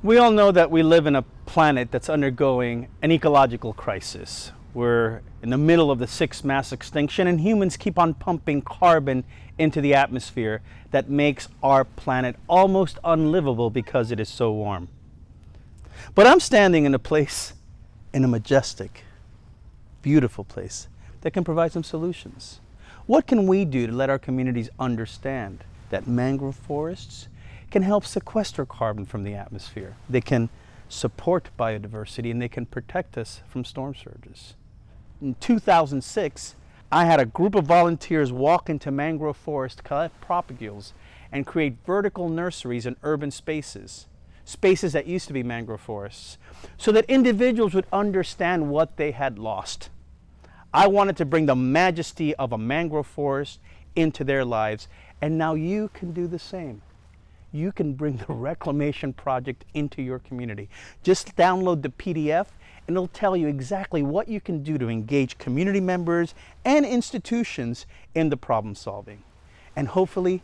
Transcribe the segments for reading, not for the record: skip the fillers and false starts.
We all know that we live in a planet that's undergoing an ecological crisis. We're in the middle of the sixth mass extinction, and humans keep on pumping carbon into the atmosphere that makes our planet almost unlivable because it is so warm. But I'm standing in a majestic, beautiful place that can provide some solutions. What can we do to let our communities understand that mangrove forests can help sequester carbon from the atmosphere? They can support biodiversity, and they can protect us from storm surges. In 2006, I had a group of volunteers walk into mangrove forest, collect propagules, and create vertical nurseries in urban spaces that used to be mangrove forests, so that individuals would understand what they had lost. I wanted to bring the majesty of a mangrove forest into their lives, and now you can do the same. You can bring the Reclamation Project into your community. Just download the PDF, and it'll tell you exactly what you can do to engage community members and institutions in the problem solving, and hopefully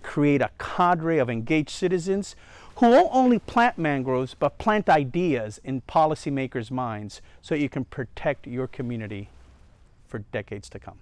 create a cadre of engaged citizens who won't only plant mangroves, but plant ideas in policymakers' minds so you can protect your community for decades to come.